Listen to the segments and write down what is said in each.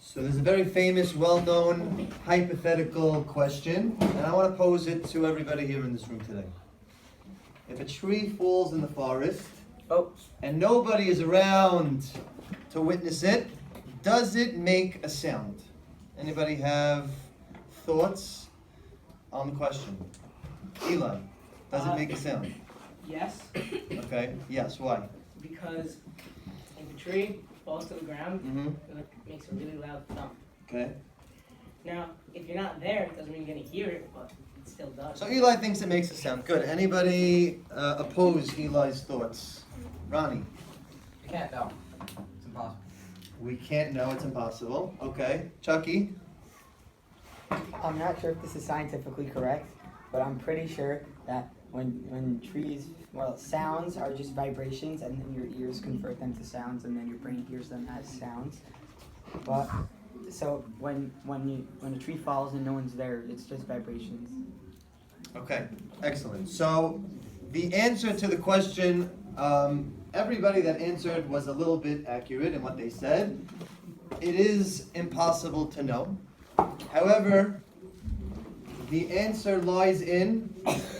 So there's a very famous, well-known hypothetical question, and I want to pose it to everybody here in this room today. If a tree falls in the forest, and nobody is around to witness it, does it make a sound? Anybody have thoughts on the question? Eli, does it make a sound? Yes. Okay, yes, why? Because if a tree falls to the ground, it makes a really loud thump. Okay. Now, if you're not there, it doesn't mean you're going to hear it, but it still does. So Eli thinks it makes a sound. Good. Anybody oppose Eli's thoughts? Ronnie? We can't know. It's impossible. We can't know, it's impossible. Okay. Chucky? I'm not sure if this is scientifically correct, but I'm pretty sure that when trees, sounds are just vibrations, and then your ears convert them to sounds, and then your brain hears them as sounds. But so when a tree falls and no one's there, it's just vibrations. Okay, excellent. So the answer to the question, everybody that answered was a little bit accurate in what they said. It is impossible to know. However, the answer lies in,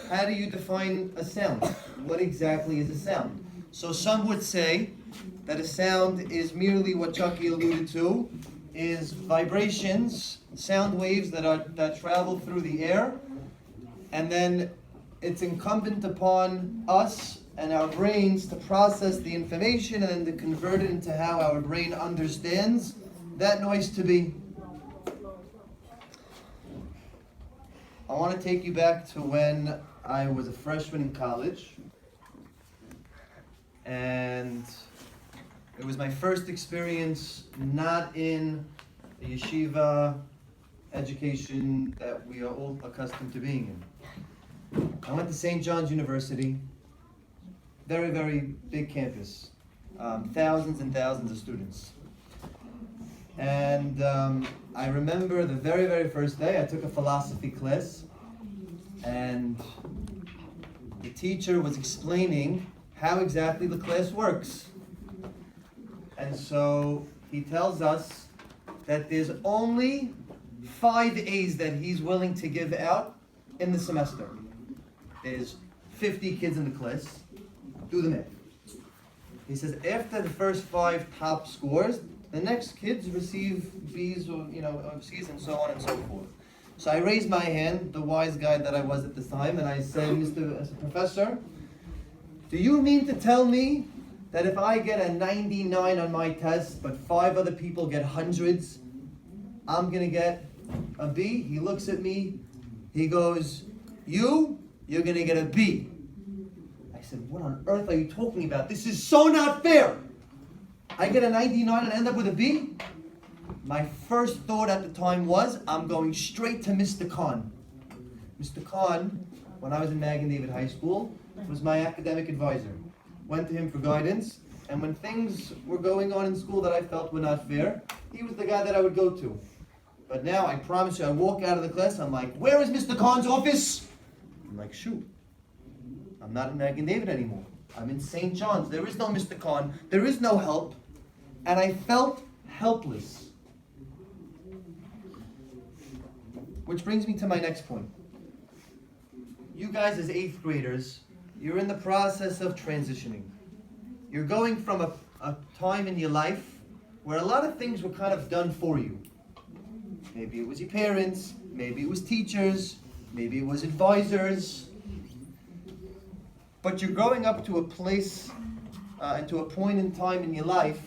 how do you define a sound? What exactly is a sound? So some would say that a sound is merely what Chucky alluded to, is vibrations, sound waves that travel through the air, and then it's incumbent upon us and our brains to process the information and then to convert it into how our brain understands that noise to be. I want to take you back to when I was a freshman in college, and it was my first experience not in a yeshiva education that we are all accustomed to being in. I went to St. John's University, very, very big campus, thousands and thousands of students. And I remember the very, very first day I took a philosophy class, and the teacher was explaining how exactly the class works. And so he tells us that there's only 5 A's that he's willing to give out in the semester. There's 50 kids in the class. Do the math. He says after the first 5 top scores, the next kids receive B's or C's and so on and so forth. So I raised my hand, the wise guy that I was at the time, and I said, Mr. Professor, do you mean to tell me that if I get a 99 on my test, but 5 other people get hundreds, I'm going to get a B? He looks at me, he goes, you're going to get a B. I said, what on earth are you talking about? This is so not fair. I get a 99 and end up with a B? My first thought at the time was, I'm going straight to Mr. Khan. Mr. Khan, when I was in Magen David High School, was my academic advisor. Went to him for guidance, and when things were going on in school that I felt were not fair, he was the guy that I would go to. But now, I promise you, I walk out of the class, I'm like, where is Mr. Khan's office? I'm like, shoot, I'm not in Magen David anymore. I'm in St. John's. There is no Mr. Khan. There is no help. And I felt helpless. Which brings me to my next point. You guys as 8th graders, you're in the process of transitioning. You're going from a time in your life where a lot of things were kind of done for you. Maybe it was your parents, maybe it was teachers, maybe it was advisors. But you're growing up to a place and to a point in time in your life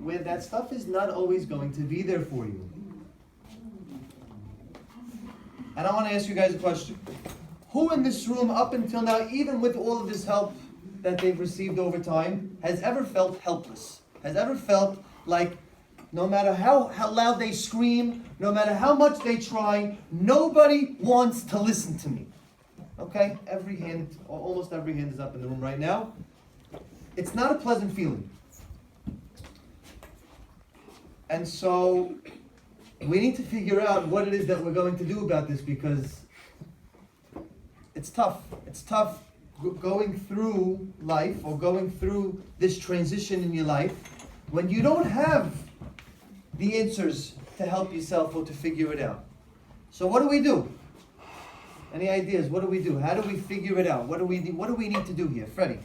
where that stuff is not always going to be there for you. And I want to ask you guys a question. Who in this room up until now, even with all of this help that they've received over time, has ever felt helpless? Has ever felt like no matter how loud they scream, no matter how much they try, nobody wants to listen to me? Okay? Every hand, almost every hand is up in the room right now. It's not a pleasant feeling. And so we need to figure out what it is that we're going to do about this, because it's tough. It's tough going through life or going through this transition in your life when you don't have the answers to help yourself or to figure it out. So what do we do? Any ideas? What do we do? How do we figure it out? What do we need to do here? Freddie.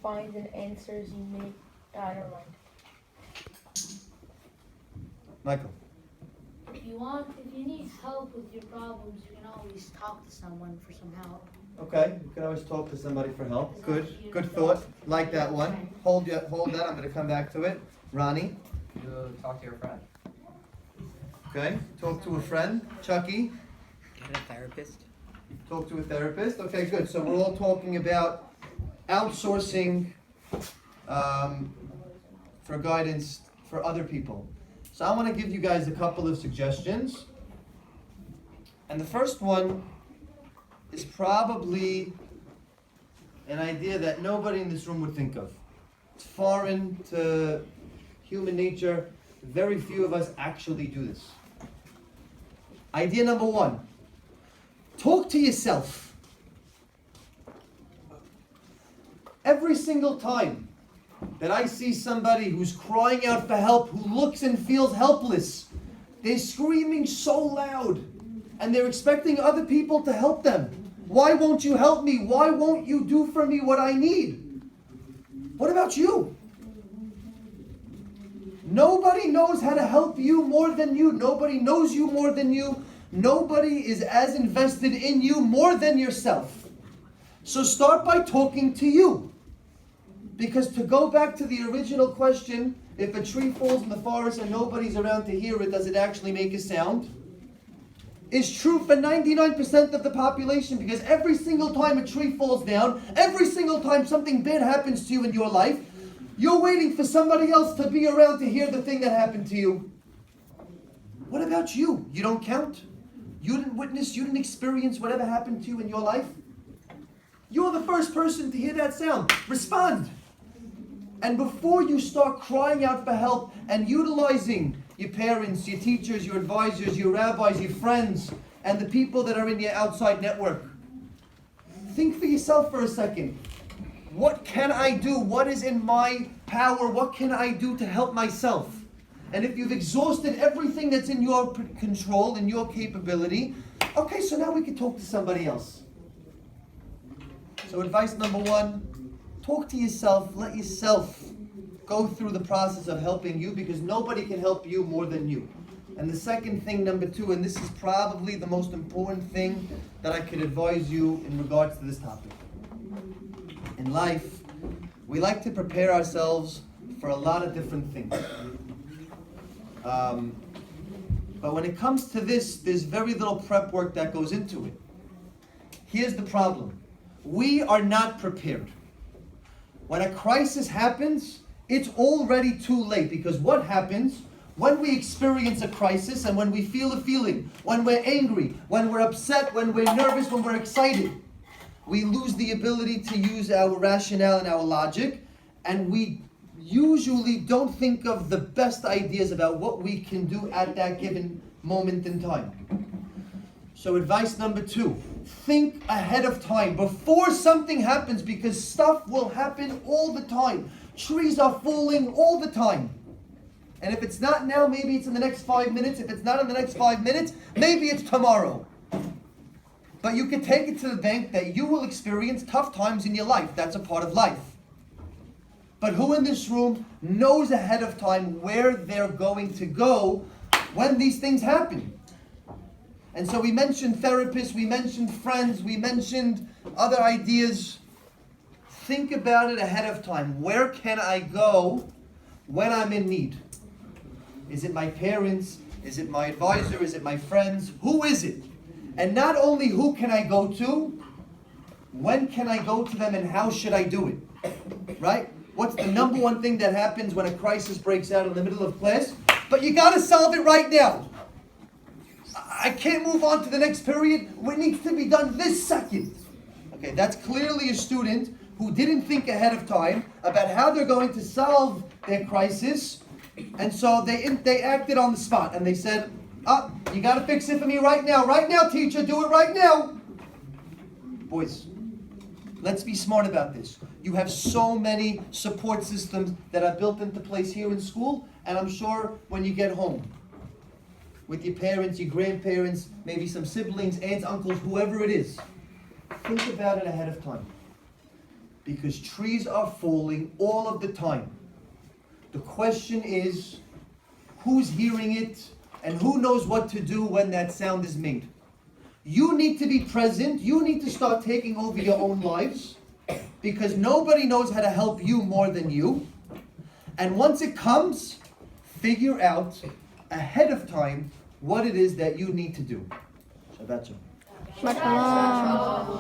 Find the answers you make. Never mind. Michael. If you need help with your problems, you can always talk to someone for some help. Okay, you can always talk to somebody for help. Good thought. Like that one. Hold that. I'm going to come back to it. Ronnie. You talk to your friend. Okay, talk to a friend. Chucky. Get a therapist. Talk to a therapist. Okay, good. So we're all talking about outsourcing for guidance for other people. So I want to give you guys a couple of suggestions. And the first one is probably an idea that nobody in this room would think of. It's foreign to human nature. Very few of us actually do this. Idea number one. Talk to yourself. Every single time that I see somebody who's crying out for help, who looks and feels helpless, they're screaming so loud and they're expecting other people to help them. Why won't you help me? Why won't you do for me what I need? What about you? Nobody knows how to help you more than you. Nobody knows you more than you. Nobody is as invested in you more than yourself. So start by talking to you. Because to go back to the original question, if a tree falls in the forest and nobody's around to hear it, does it actually make a sound? Is true for 99% of the population, because every single time a tree falls down, every single time something bad happens to you in your life, you're waiting for somebody else to be around to hear the thing that happened to you. What about you? You don't count? You didn't witness, you didn't experience whatever happened to you in your life? You're the first person to hear that sound. Respond. And before you start crying out for help and utilizing your parents, your teachers, your advisors, your rabbis, your friends, and the people that are in your outside network, think for yourself for a second. What can I do? What is in my power? What can I do to help myself? And if you've exhausted everything that's in your control, in your capability, okay, so now we can talk to somebody else. So advice number one, talk to yourself. Let yourself go through the process of helping you, because nobody can help you more than you. And the second thing, number two, and this is probably the most important thing that I could advise you in regards to this topic. In life, we like to prepare ourselves for a lot of different things. But when it comes to this, there's very little prep work that goes into it. Here's the problem. We are not prepared. When a crisis happens, it's already too late, because what happens when we experience a crisis and when we feel a feeling, when we're angry, when we're upset, when we're nervous, when we're excited, we lose the ability to use our rationale and our logic, and we usually don't think of the best ideas about what we can do at that given moment in time. So advice number two, think ahead of time before something happens, because stuff will happen all the time. Trees are falling all the time. And if it's not now, maybe it's in the next 5 minutes. If it's not in the next 5 minutes, maybe it's tomorrow. But you can take it to the bank that you will experience tough times in your life. That's a part of life. But who in this room knows ahead of time where they're going to go when these things happen? And so we mentioned therapists, we mentioned friends, we mentioned other ideas. Think about it ahead of time. Where can I go when I'm in need? Is it my parents? Is it my advisor? Is it my friends? Who is it? And not only who can I go to, when can I go to them, and how should I do it? Right? What's the number one thing that happens when a crisis breaks out in the middle of class? But you gotta solve it right now. I can't move on to the next period. What needs to be done this second? Okay, that's clearly a student who didn't think ahead of time about how they're going to solve their crisis. And so they acted on the spot, and they said, you got to fix it for me right now. Right now, teacher, do it right now. Boys, Let's be smart about this. You have so many support systems that are built into place here in school, and I'm sure when you get home, with your parents, your grandparents, maybe some siblings, aunts, uncles, whoever it is, think about it ahead of time. Because trees are falling all of the time. The question is, who's hearing it, and who knows what to do when that sound is made? You need to be present. You need to start taking over your own lives, because nobody knows how to help you more than you. And once it comes, figure out ahead of time what it is that you need to do. Shabbat shalom. Shabbat shalom.